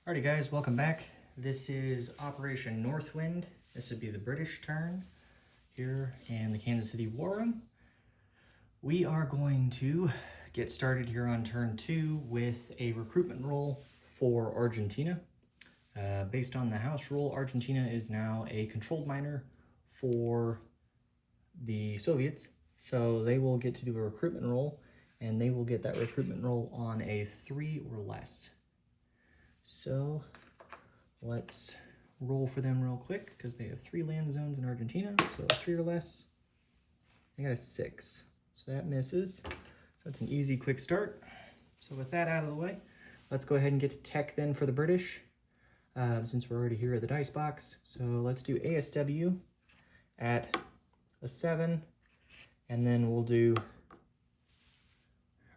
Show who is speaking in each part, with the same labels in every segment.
Speaker 1: Alrighty guys, welcome back. This is Operation Northwind. This would be the British turn here in the Kansas City War Room. We are going to get started here on turn 2 with a recruitment roll for Argentina. Based on the house rule, Argentina is now a controlled miner for the Soviets. So they will get to do a recruitment roll, and they will get that recruitment roll on a 3 or less. So let's roll for them real quick because they have 3 land zones in Argentina. So 3 or less. They got a 6. So that misses. So it's an easy, quick start. So with that out of the way, let's go ahead and get to tech then for the British, since we're already here at the dice box. So let's do ASW at a 7, and then we'll do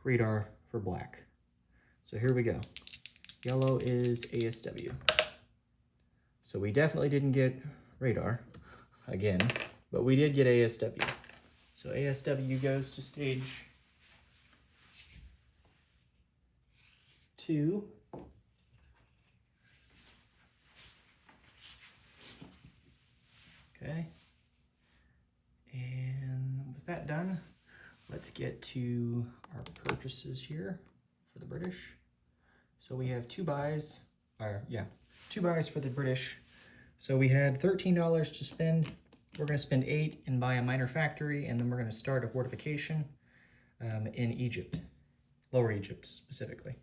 Speaker 1: radar for black. So here we go. Yellow is ASW. So we definitely didn't get radar again, but we did get ASW. So ASW goes to stage 2. Okay. And with that done, let's get to our purchases here for the British. So we have 2 buys, 2 buys for the British. So we had $13 to spend. We're going to spend 8 and buy a minor factory, and then we're going to start a fortification in Egypt, Lower Egypt specifically.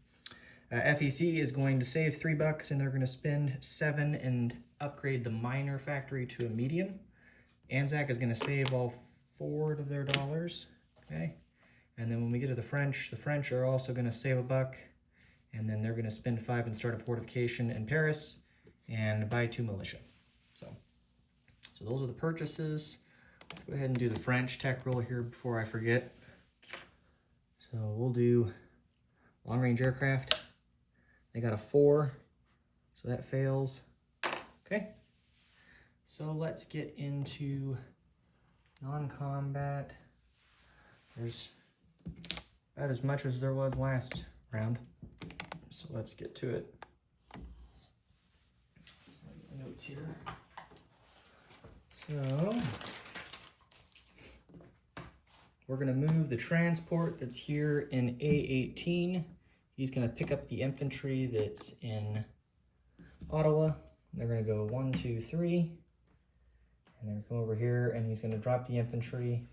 Speaker 1: FEC is going to save $3, and they're going to spend 7 and upgrade the minor factory to a medium. ANZAC is going to save all 4 of their dollars. Okay, and then when we get to the French are also going to save $1. And then they're going to spend 5 and start a fortification in Paris and buy 2 militia. So those are the purchases. Let's go ahead and do the French tech roll here before I forget. So we'll do long-range aircraft. They got a 4, so that fails. Okay. So let's get into non-combat. There's about as much as there was last round. So let's get to it. So I get my notes here. So we're going to move the transport that's here in A18. He's going to pick up the infantry that's in Ottawa. They're going to go 1, 2, 3. And they're going to come over here, and he's going to drop the infantry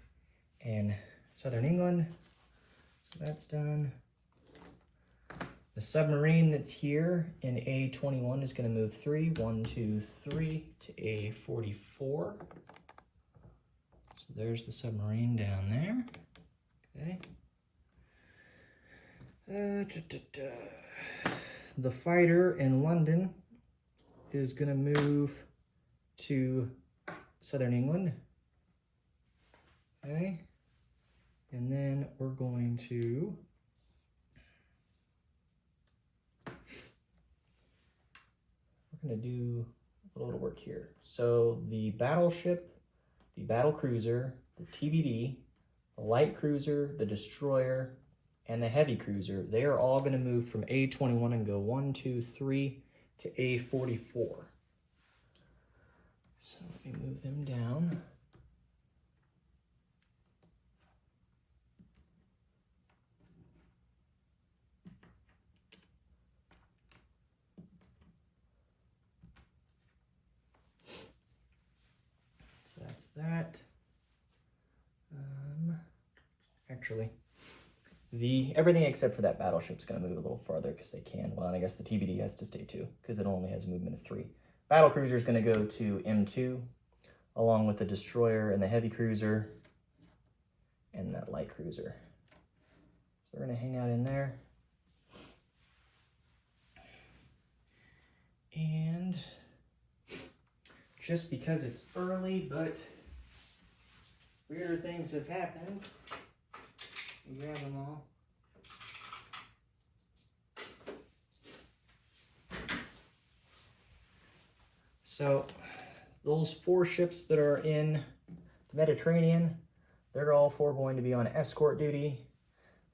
Speaker 1: in southern England. So that's done. The submarine that's here in A21 is going to move 3, 1, 2, 3 to A44. So there's the submarine down there. Okay. The fighter in London is going to move to southern England. Okay. And then we're going to do a little work here. So the battleship, the battle cruiser, the TBD, the light cruiser, the destroyer, and the heavy cruiser, they are all going to move from A21 and go 1, 2, 3 to A44. So let me move them down. That's that. Actually, everything except for that battleship's going to move a little farther because they can. Well, and I guess the TBD has to stay 2 because it only has a movement of 3. Battle cruiser is going to go to M2 along with the destroyer and the heavy cruiser and that light cruiser. So they're going to hang out in there. And just because it's early, but weirder things have happened. Grab them all. So those 4 ships that are in the Mediterranean, they're all 4 going to be on escort duty.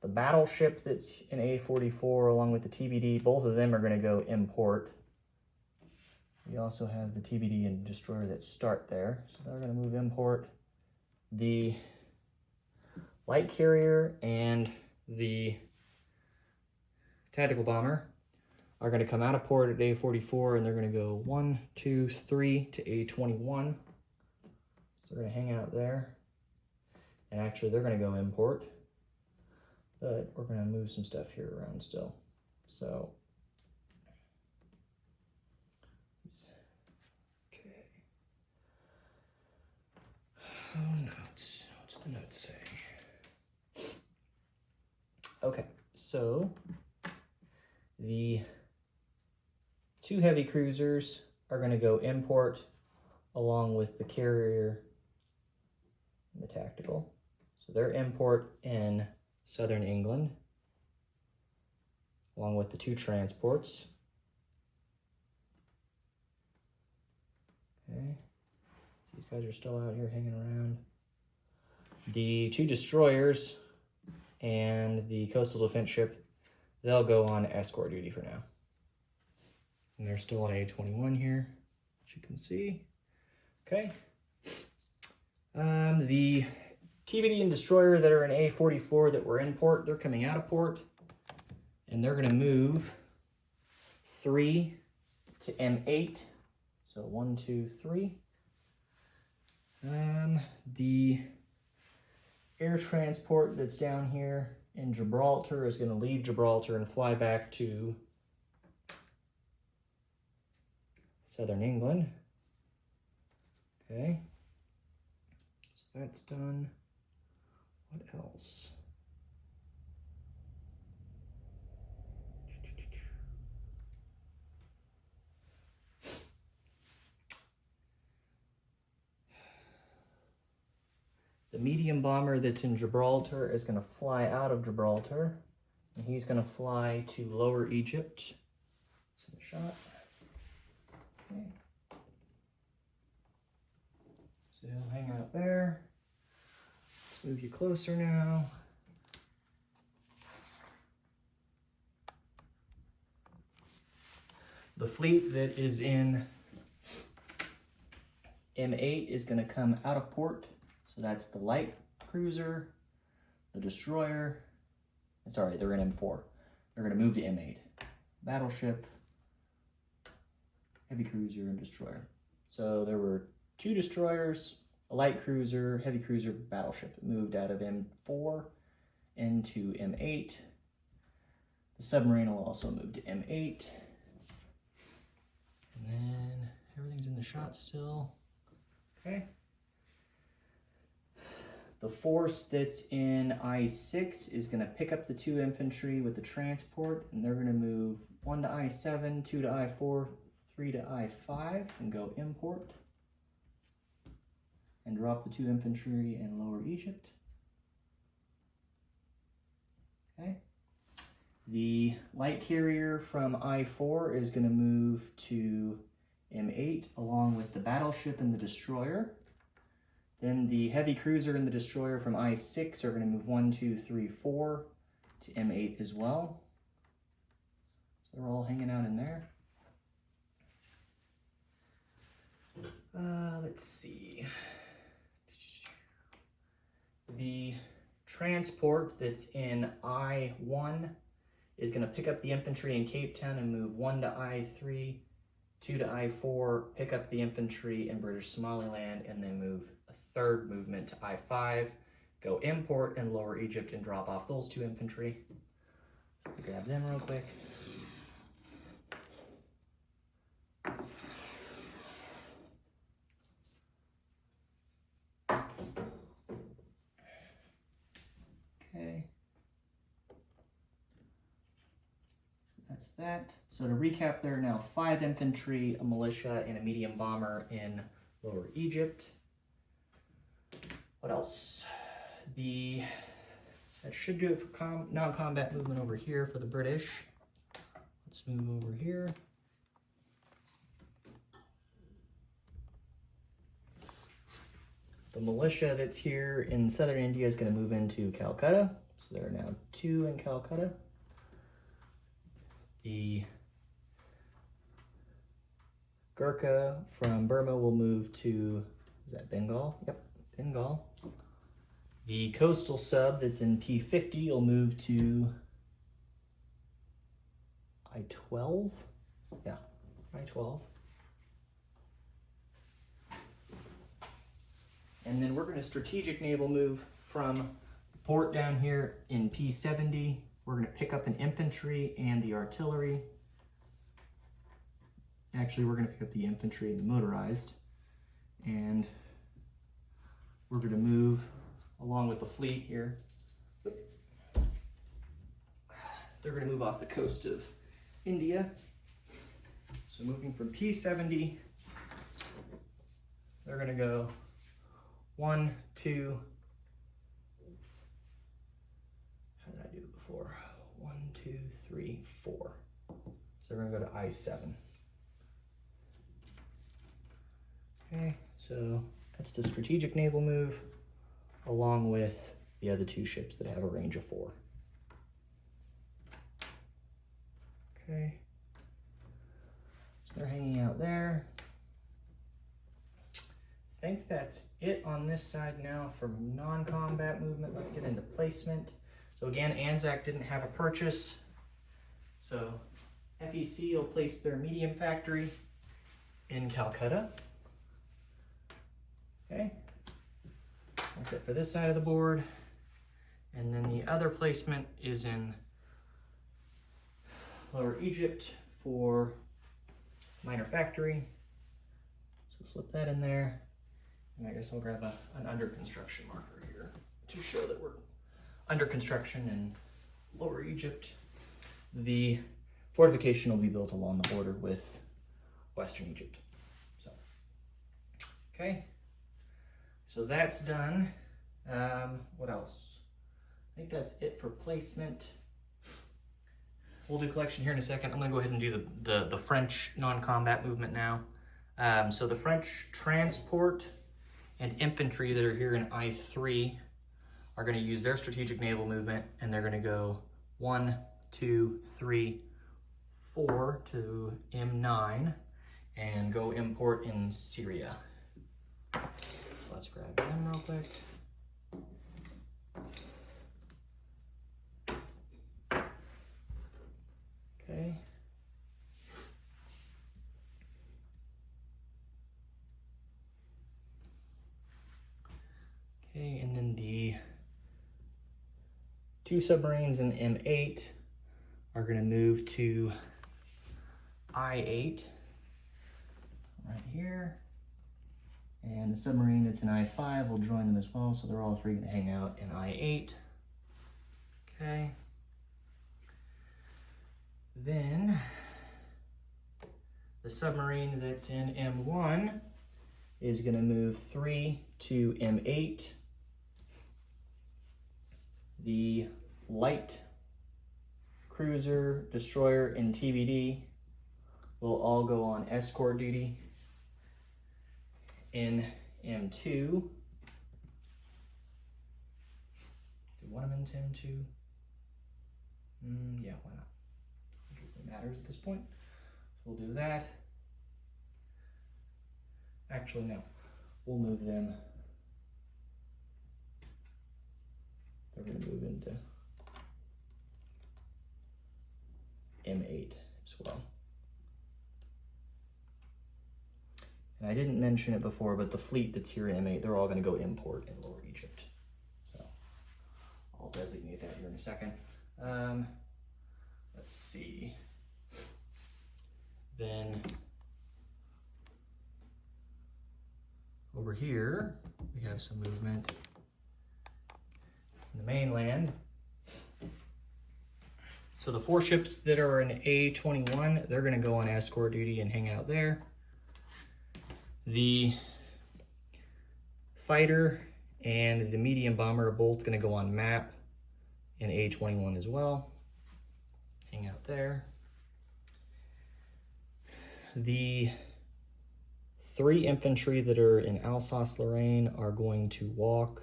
Speaker 1: The battleship that's in A44 along with the TBD, both of them are going to go import. We also have the TBD and destroyer that start there. So they're going to move import. The light carrier and the tactical bomber are going to come out of port at A44, and they're going to go 1, 2, 3 to A21. So they're going to hang out there. And actually, they're going to go import. But we're going to move some stuff here around still. So, okay. Oh, notes. What's the note say? Okay, so the 2 heavy cruisers are going to go import along with the carrier and the tactical. So they're import in southern England along with the 2 transports. Okay, these guys are still out here hanging around. The 2 destroyers and the coastal defense ship, they'll go on escort duty for now. And they're still on A21 here, as you can see. Okay. The TBD and destroyer that are in A44 that were in port, they're coming out of port. And they're going to move 3 to M8. So 1, 2, 3. The air transport that's down here in Gibraltar is going to leave Gibraltar and fly back to southern England. Okay, so that's done. What else? The medium bomber that's in Gibraltar is going to fly out of Gibraltar, and he's going to fly to Lower Egypt. It's in the shot. Okay. So he'll hang out there. Let's move you closer now. The fleet that is in M8 is going to come out of port. So that's the light cruiser, the destroyer. Sorry, they're in M4. They're going to move to M8. Battleship, heavy cruiser, and destroyer. So there were 2 destroyers, a light cruiser, heavy cruiser, battleship that moved out of M4 into M8. The submarine will also move to M8. And then everything's in the shot still. Okay. The force that's in I6 is going to pick up the 2 infantry with the transport, and they're going to move 1 to I7, 2 to I4, 3 to I5, and go import. And drop the 2 infantry in Lower Egypt. Okay. The light carrier from I4 is going to move to M8 along with the battleship and the destroyer. Then the heavy cruiser and the destroyer from I6 are going to move 1, 2, 3, 4 to M8 as well. So they're all hanging out in there. Let's see. The transport that's in I1 is going to pick up the infantry in Cape Town and move 1 to I3, 2 to I4, pick up the infantry in British Somaliland, and then move a 3rd movement to I5, go import in Lower Egypt and drop off those 2 infantry. So grab them real quick. Okay. That's that. So to recap, there are now 5 infantry, a militia, and a medium bomber in Lower Egypt. What else? That should do it for non-combat movement over here for the British. Let's move over here. The militia that's here in southern India is going to move into Calcutta. So there are now 2 in Calcutta. The Gurkha from Burma will move to, is that Bengal? Yep, Bengal. The coastal sub that's in P50 will move to I-12. Yeah, I-12. And then we're going to strategic naval move from the port down here in P70. We're going to pick up an infantry and the artillery. Actually, we're going to pick up the infantry and the motorized. And we're going to move along with the fleet here. They're going to move off the coast of India. So moving from P70, they're going to go 1, 2, how did I do it before? 1, 2, 3, 4. So we're going to go to I-7. Okay, so that's the strategic naval move, along with the other 2 ships that have a range of 4. Okay, so they're hanging out there. I think that's it on this side now for non-combat movement. Let's get into placement. So again, ANZAC didn't have a purchase, so FEC will place their medium factory in Calcutta. Okay, that's it for this side of the board. And then the other placement is in Lower Egypt for minor factory. So slip that in there. And I guess I'll grab an under construction marker here to show that we're under construction in Lower Egypt. The fortification will be built along the border with Western Egypt. So, okay. So that's done. What else? I think that's it for placement. We'll do collection here in a second. I'm gonna go ahead and do the French non-combat movement now. So the French transport and infantry that are here in I-3 are gonna use their strategic naval movement, and they're gonna go 1, 2, 3, 4 to M9 and go import in Syria. Let's grab them real quick. Okay. Okay, and then the 2 submarines in M8 are going to move to I-8 right here. And the submarine that's in I-5 will join them as well, so they're all 3 going to hang out in I-8. Okay. Then the submarine that's in M1 is going to move 3 to M8. The light cruiser, destroyer, and TBD will all go on escort duty in M2. Do you want them into M2? Yeah, why not? I think it really matters at this point. So we'll do that. Actually, no. We'll move them. They're going to move into M8 as well. And I didn't mention it before, but the fleet that's here in M8, they're all going to go import in Lower Egypt. So I'll designate that here in a second. Let's see. Then over here, we have some movement in the mainland. So the 4 ships that are in A21, they're going to go on escort duty and hang out there. The fighter and the medium bomber are both going to go on map in A21 as well. Hang out there. The 3 infantry that are in Alsace-Lorraine are going to walk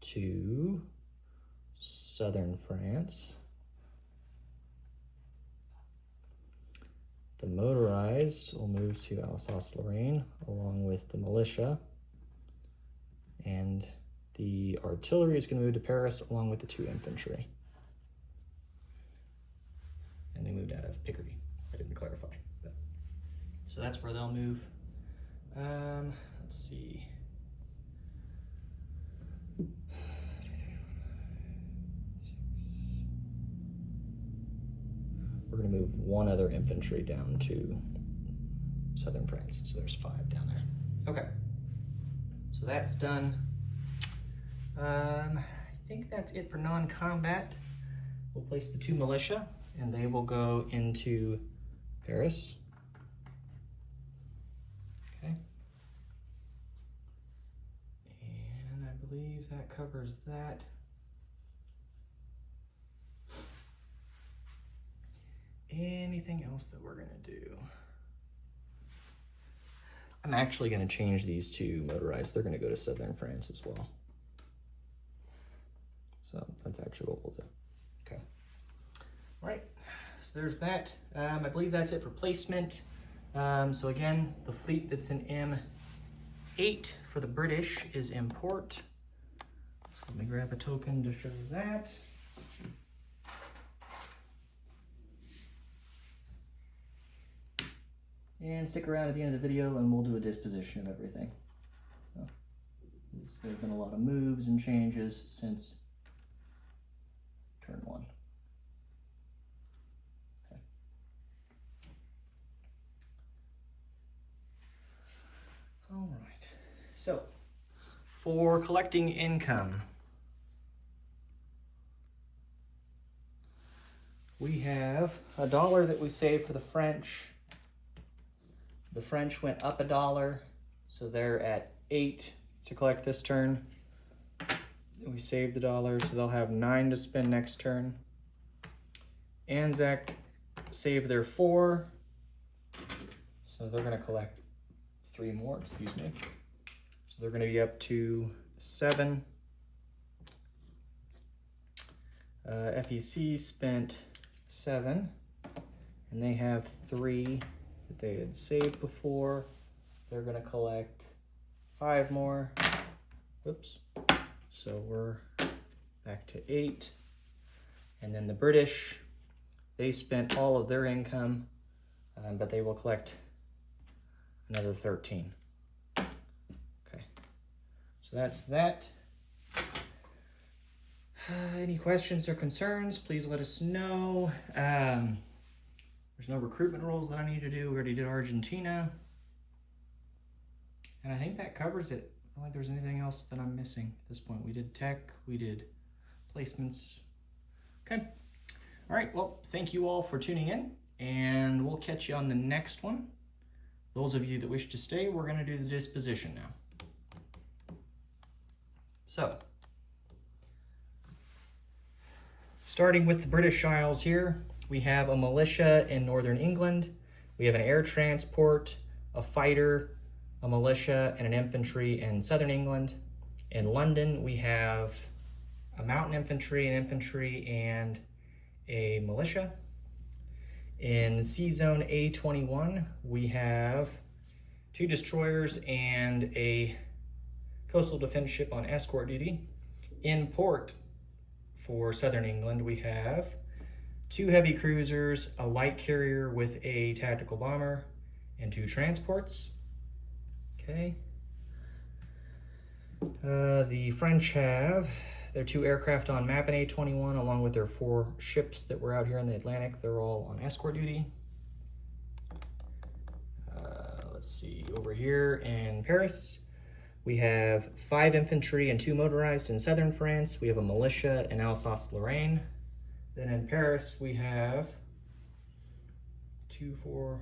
Speaker 1: to southern France. The motorized motorized will move to Alsace-Lorraine along with the militia. And the artillery is going to move to Paris along with the 2 infantry. And they moved out of Picardy. I didn't clarify. But. So that's where they'll move. Let's see. We're going to move 1 other infantry down to southern France. So there's 5 down there. Okay. So that's done. I think that's it for non-combat. We'll place the 2 militia, and they will go into Paris. Okay. And I believe that covers that. Anything else that we're gonna do? I'm actually gonna change these to motorized. They're gonna go to southern France as well. So that's actually what we'll do. Okay. All right, so there's that. I believe that's it for placement. So again, the fleet that's in M8 for the British is in port. So let me grab a token to show that. And stick around at the end of the video and we'll do a disposition of everything. So, there's been a lot of moves and changes since turn 1. Okay. All right, so for collecting income, we have $1 that we saved for the French. The French went up $1, so they're at 8 to collect this turn. We saved $1, so they'll have 9 to spend next turn. ANZAC saved their 4, so they're going to collect 3 more, excuse me. So they're going to be up to 7. FEC spent 7, and they have 3 that they had saved before. They're going to collect 5 more. Whoops. So we're back to 8. And then the British, they spent all of their income, but they will collect another 13. Okay, so that's that. Any questions or concerns, please let us know. There's no recruitment roles that I need to do. We already did Argentina. And I think that covers it. I don't think there's anything else that I'm missing at this point. We did tech, we did placements. Okay. All right, well, thank you all for tuning in, and we'll catch you on the next one. Those of you that wish to stay, we're gonna do the disposition now. So, starting with the British Isles here, we have a militia in northern England. We have an air transport, a fighter, a militia, and an infantry in southern England. In London, we have a mountain infantry, an infantry, and a militia. In Sea Zone A21, we have 2 destroyers and a coastal defense ship on escort duty. In port for southern England, we have 2 heavy cruisers, a light carrier with a tactical bomber, and 2 transports. Okay. The French have their 2 aircraft on map in A21, along with their 4 ships that were out here in the Atlantic. They're all on escort duty. Let's see, over here in Paris, we have 5 infantry and 2 motorized in southern France. We have a militia in Alsace-Lorraine. Then in Paris, we have 4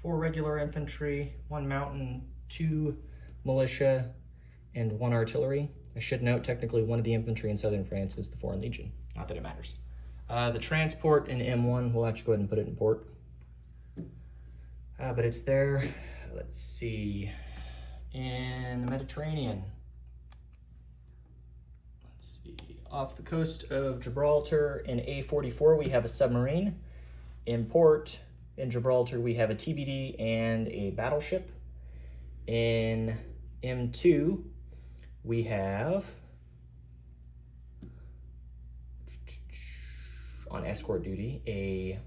Speaker 1: regular infantry, 1 mountain, 2 militia, and 1 artillery. I should note, technically, one of the infantry in southern France is the Foreign Legion. Not that it matters. The transport in M1, we'll actually go ahead and put it in port. But it's there, let's see, in the Mediterranean. Let's see, off the coast of Gibraltar in A44, we have a submarine. In port, In Gibraltar, we have a TBD and a battleship. In M2, we have, on escort duty, a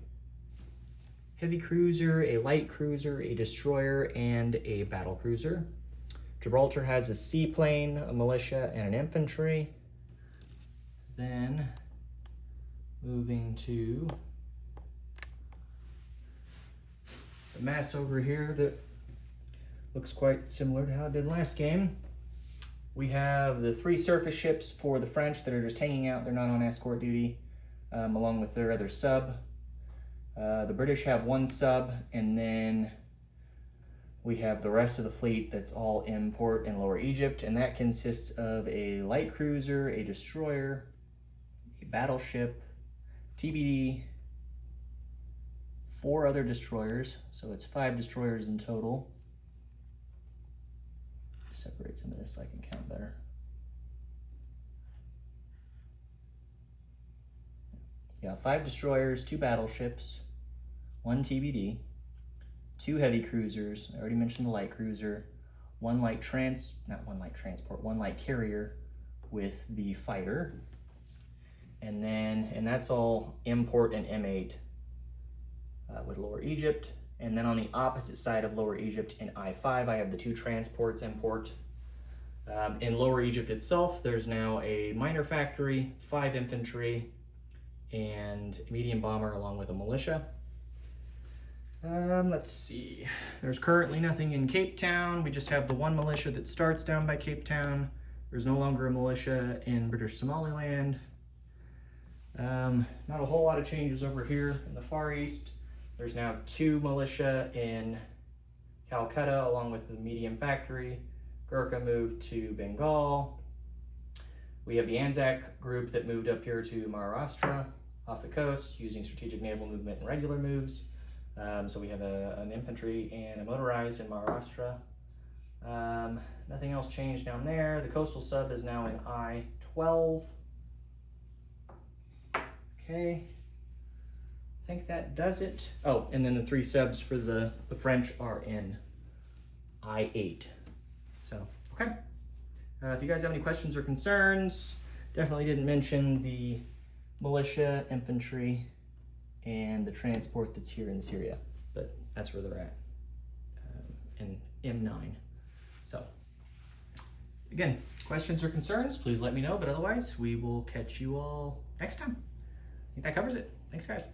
Speaker 1: heavy cruiser, a light cruiser, a destroyer, and a battle cruiser. Gibraltar has a seaplane, a militia, and an infantry. Then, moving to the mess over here that looks quite similar to how it did last game. We have the 3 surface ships for the French that are just hanging out. They're not on escort duty, along with their other sub. The British have 1 sub, and then we have the rest of the fleet that's all in port in Lower Egypt, and that consists of a light cruiser, a destroyer, a battleship, TBD, 4 other destroyers, so it's 5 destroyers in total. Separate some of this so I can count better. Yeah, 5 destroyers, 2 battleships, 1 TBD, 2 heavy cruisers. I already mentioned the light cruiser, 1 light carrier with the fighter, and that's all import and M8 with Lower Egypt. And then on the opposite side of Lower Egypt in I-5, I have the 2 transports import. In Lower Egypt itself, there's now a miner factory, 5 infantry, and a medium bomber along with a militia. Let's see. There's currently nothing in Cape Town. We just have the 1 militia that starts down by Cape Town. There's no longer a militia in British Somaliland. Not a whole lot of changes over here in the Far East. There's now 2 militia in Calcutta along with the medium factory. Gurkha moved to Bengal. We have the ANZAC group that moved up here to Maharashtra off the coast using strategic naval movement and regular moves. So we have an infantry and a motorized in Maharashtra. Nothing else changed down there. The coastal sub is now in I-12. Okay. I think that does it. Oh, and then the 3 subs for the French are in I-8. So, okay. If you guys have any questions or concerns, definitely didn't mention the militia, infantry, and the transport that's here in Syria, but that's where they're at in M9. So, again, questions or concerns, please let me know, but otherwise, we will catch you all next time. I think that covers it. Thanks, guys.